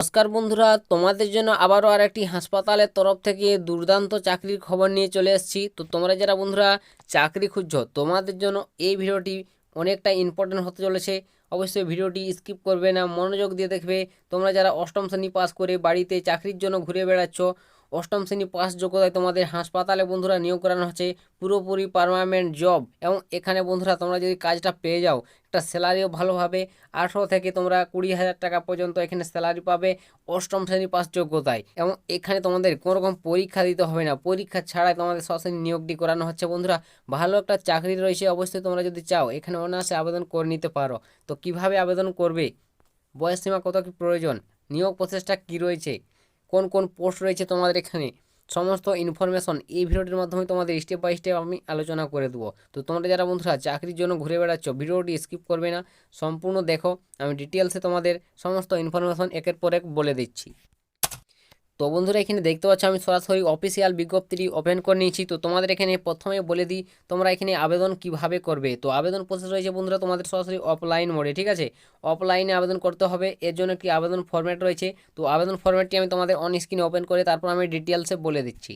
নমস্কার বন্ধুরা, তোমাদের জন্য আবারও আরেকটি হাসপাতালের তরফ থেকে দুর্দান্ত চাকরির খবর নিয়ে চলে এসেছি। তো তোমরা যারা বন্ধুরা চাকরি খুঁজছো, তোমাদের জন্য এই ভিডিওটি অনেকটা ইম্পর্টেন্ট হতে চলেছে। অবশ্যই ভিডিওটি স্কিপ করবে না, মনোযোগ দিয়ে দেখবে। তোমরা যারা অষ্টম শ্রেণী পাস করে বাড়িতে চাকরির জন্য ঘুরে বেড়াচ্ছ, অষ্টম শ্রেণী পাস যোগ্যতায় তোমাদের হাসপাতালে বন্ধুরা নিয়োগ করানো হচ্ছে, পুরোপুরি পার্মানেন্ট জব। এবং এখানে বন্ধুরা তোমরা যদি কাজটা পেয়ে যাও, একটা স্যালারিও ভালোভাবে 18 থেকে তোমরা 20,000 টাকা পর্যন্ত এখানে স্যালারি পাবে অষ্টম শ্রেণী পাস যোগ্যতায়। এবং এখানে তোমাদের কোনো রকম পরীক্ষা দিতে হবে না, পরীক্ষা ছাড়াই তোমাদের সরাসরি নিয়োগটি করানো হচ্ছে বন্ধুরা। ভালো একটা চাকরি রয়েছে, অবশ্যই তোমরা যদি চাও এখানে অনায়াসে আবেদন করে নিতে পারো। তো কিভাবে আবেদন করবে, বয়সসীমা কত কি প্রয়োজন, নিয়োগ প্রসেসটা কি রয়েছে, কোন কোন পোস্ট রয়েছে তোমাদের এখানে, সমস্ত ইনফরমেশন এই ভিডিওটির মাধ্যমে তোমাদের স্টেপ বাই স্টেপ আমি আলোচনা করে দেবো। তো তোমরা যারা বন্ধুরা চাকরির জন্য ঘুরে বেড়াচ্ছ, ভিডিওটি স্কিপ করবে না, সম্পূর্ণ দেখো। আমি ডিটেলসে তোমাদের সমস্ত ইনফরমেশন একের পর এক বলে দিচ্ছি। তো বন্ধুরা এখানে দেখতে পাচ্ছ আমি সরাসরি অফিসিয়াল বিজ্ঞপ্তিটি ওপেন করে নিয়েছি। তো তোমাদের এখানে প্রথমে বলে দিই তোমরা এখানে আবেদন কিভাবে করবে। তো আবেদন প্রসেস রয়েছে বন্ধুরা তোমাদের সরাসরি অফলাইন মোডে, ঠিক আছে। অফলাইনে আবেদন করতে হবে, এর জন্য একটি আবেদন ফরম্যাট রয়েছে। তো আবেদন ফরম্যাটটি আমি তোমাদের অন স্ক্রিনে ওপেন করে তারপর আমি ডিটেলসে বলে দিচ্ছি।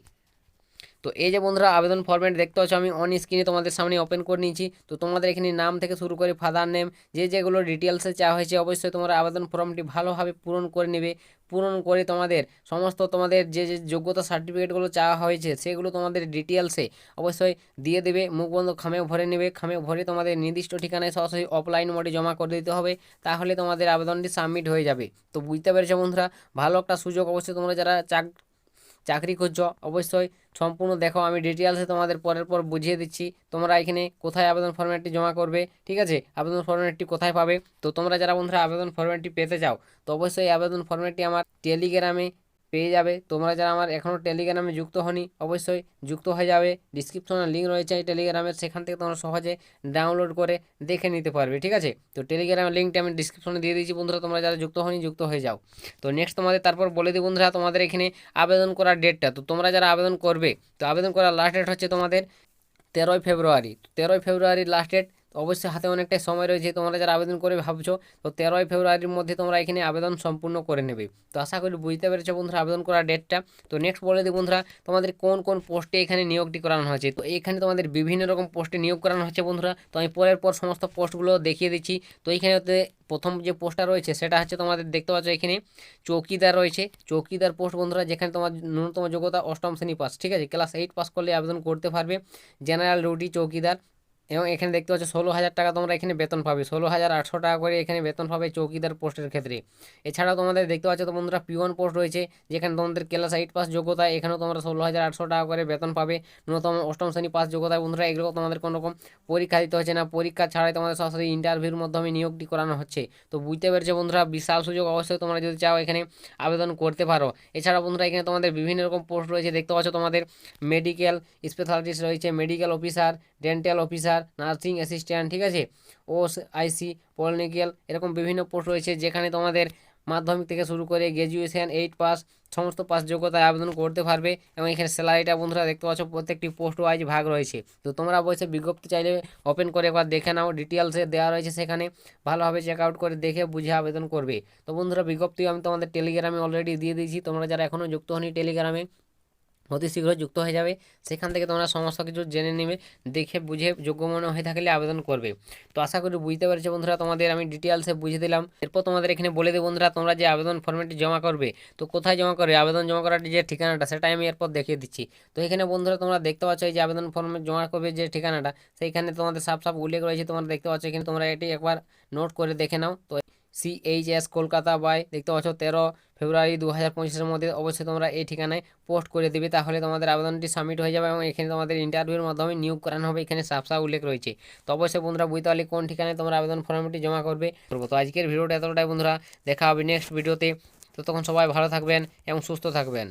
তো এই যে বন্ধুরা আবেদন ফরম্যাট দেখতে পাচ্ছ আমি অন স্ক্রিনে তোমাদের সামনে ওপেন করে নিয়েছি। তো তোমাদের এখানে নাম থেকে শুরু করে ফাদার নেম যেগুলো ডিটেলসে চাওয়া হয়েছে, অবশ্যই তোমরা আবেদন ফর্মটি ভালোভাবে পূরণ করে নেবে। পূরণ করে তোমাদের সমস্ত তোমাদের যে যোগ্যতা সার্টিফিকেটগুলো চাওয়া হয়েছে সেগুলো তোমাদের ডিটেলসে অবশ্যই দিয়ে দেবে। মুখ বন্ধ খামে ভরে নেবে, খামে ভরে তোমাদের নির্দিষ্ট ঠিকানায় সরাসরি অফলাইন মোডে জমা করে দিতে হবে, তাহলে তোমাদের আবেদনটি সাবমিট হয়ে যাবে। তো বুঝতে পেরেছো বন্ধুরা, ভালো একটা সুযোগ। অবশ্যই তোমরা যারা চাকরি খুঁজছো অবশ্যই সম্পূর্ণ দেখো, আমি ডিটেলসে তোমাদের পরের পর বুঝিয়ে দিচ্ছি তোমরা এখানে কোথায় আবেদন ফরম্যাটটি জমা করবে, ঠিক আছে, আবেদন ফরম্যাটটি কোথায় পাবে। তো তোমরা যারা বন্ধুরা আবেদন ফরম্যাটটি পেতে চাও, তো অবশ্যই আবেদন ফরম্যাটটি আমার টেলিগ্রামে পেয়ে যাবে। তোমরা যারা আমার এখনও টেলিগ্রামে যুক্ত হনি অবশ্যই যুক্ত হয়ে যাবে। ডিসক্রিপশনে লিঙ্ক রয়েছে এই টেলিগ্রামের, সেখান থেকে তোমরা সহজে ডাউনলোড করে দেখে নিতে পারবে, ঠিক আছে। তো টেলিগ্রামের লিঙ্কটি আমি ডিসক্রিপশনে দিয়ে দিয়েছি বন্ধুরা, তোমরা যারা যুক্ত হনি যুক্ত হয়ে যাও। তো নেক্সট তোমাদের তারপর বলে দিই বন্ধুরা তোমাদের এখানে আবেদন করার ডেটটা। তো তোমরা যারা আবেদন করবে, তো আবেদন করার লাস্ট ডেট হচ্ছে তোমাদের 13ই ফেব্রুয়ারি। তো 13ই ফেব্রুয়ারি লাস্ট ডেট, অবশ্যই হাতে অনেকটাই সময় রয়েছে। তোমরা যারা আবেদন করে ভাবছো, তো 13ই ফেব্রুয়ারির মধ্যে তোমরা এখানে আবেদন সম্পূর্ণ করে নেবে। তো আশা করি বুঝতে পেরেছো বন্ধুরা আবেদন করার ডেটটা। তো নেক্সট বলে দিই বন্ধুরা তোমাদের কোন কোন পোস্টে এখানে নিয়োগটি করানো হয়েছে। তো এখানে তোমাদের বিভিন্ন রকম পোস্টে নিয়োগ করানো হচ্ছে বন্ধুরা। তো আমি পরের পর সমস্ত পোস্টগুলো দেখিয়ে দিচ্ছি। তো এইখানে প্রথম যে পোস্টটা রয়েছে সেটা হচ্ছে তোমাদের দেখতে পাচ্ছ এখানে চৌকিদার রয়েছে। চৌকিদার পোস্ট বন্ধুরা, যেখানে তোমার ন্যূনতম যোগ্যতা অষ্টম শ্রেণী পাস, ঠিক আছে, ক্লাস 8 পাস করলে আবেদন করতে পারবে। জেনারেল ডিউটি চৌকিদার, এবং এখানে দেখতে পাচ্ছ 16,000 টাকা তোমরা এখানে বেতন পাবে, 16,800 টাকা করে এখানে বেতন পাবে চৌকিদার পোস্টের ক্ষেত্রে। এছাড়াও তোমাদের দেখতে পাচ্ছ তো বন্ধুরা পিওন পোস্ট রয়েছে, যেখানে তোমাদের ক্লাস 8 পাস যোগ্যতা, এখানেও তোমরা 16,800 টাকা করে বেতন পাবে, ন্যূনতম অষ্টম শ্রেণী পাস যোগ্যতায় বন্ধুরা। এগুলো তোমাদের কোনো রকম পরীক্ষা দিতে হচ্ছে না, পরীক্ষা ছাড়াই তোমাদের সরাসরি ইন্টারভিউর মাধ্যমে নিয়োগটি করানো হচ্ছে। তো বুঝতে পেরেছো বন্ধুরা, বিশাল সুযোগ, অবশ্যই তোমরা যদি চাও এখানে আবেদন করতে পারো। এছাড়া বন্ধুরা এখানে তোমাদের বিভিন্ন রকম পোস্ট রয়েছে দেখতে পাচ্ছ, তোমাদের মেডিকেল স্পেশালিস্ট রয়েছে, medical officer, dental officer, nursing assistant, ঠিক আছে, ও আইসি, পলিটিক্যাল, এরকম বিভিন্ন পোস্ট রয়েছে, যেখানে তোমাদের মাধ্যমিক থেকে শুরু করে গ্র্যাজুয়েশন 8 পাস সমস্ত পাস যোগ্যতায় আবেদন করতে পারবে। এবং এখানে স্যালারিটা বন্ধুরা দেখতে পাচ্ছ প্রত্যেকটি পোস্ট ওয়াইজ ভাগ রয়েছে। তো তোমরা অবশ্যই বিজ্ঞপ্তি চাইলে ওপেন করে একবার দেখে নাও, ডিটেলসে দেওয়া রয়েছে সেখানে, ভালোভাবে চেক আউট করে দেখে বুঝে আবেদন করবে। তো বন্ধুরা বিজ্ঞপ্তি আমি তোমাদের টেলিগ্রামে অলরেডি দিয়ে দিয়েছি, তোমরা যারা এখনও যুক্ত হনি টেলিগ্রামে অতি শীঘ্রই যুক্ত হয়ে যাবে। সেখান থেকে তোমরা সমস্ত কিছু জেনে নেবে, দেখে বুঝে যোগ্য মনে হয়ে থাকলে আবেদন করবে। তো আশা করি বুঝতে পেরেছো বন্ধুরা, তোমাদের আমি ডিটেলসে বুঝিয়ে দিলাম। এরপর তোমাদের এখানে বলে দেবো বন্ধুরা তোমরা যে আবেদন ফর্মেটটি জমা করবে, তো কোথায় জমা করবে, আবেদন জমা করার যে ঠিকানাটা সেটা আমি এরপর দেখিয়ে দিচ্ছি। তো এখানে বন্ধুরা তোমরা দেখতে পাচ্ছ এই যে আবেদন ফর্মে জমা করবে যে ঠিকানাটা, সেইখানে তোমাদের সাফ সাফ উল্লেখ রয়েছে, তোমরা দেখতে পাচ্ছ এখানে, তোমরা এটি একবার নোট করে দেখে নাও। তো CHS কলকাতা বাই দেখতে পাচ্ছ 13 ফেব্রুয়ারি 2025-এর মধ্যে অবশ্যই তোমরা এই ঠিকানায় পোস্ট করে দেবে, তাহলে তোমাদের আবেদনটি সাবমিট হয়ে যাবে এবং এখানে তোমাদের ইন্টারভিউর মাধ্যমে নিয়োগ করানো হবে, এখানে সাফ সাফ উল্লেখ রয়েছে। তো অবশ্যই বন্ধুরা বুঝতে পারলে কোন ঠিকানায় তোমরা আবেদন ফর্মটি জমা করবে। তো আজকের ভিডিওটা এতটাই বন্ধুরা, দেখা হবে নেক্সট ভিডিওতে। তো তখন সবাই ভালো থাকবেন এবং সুস্থ থাকবেন।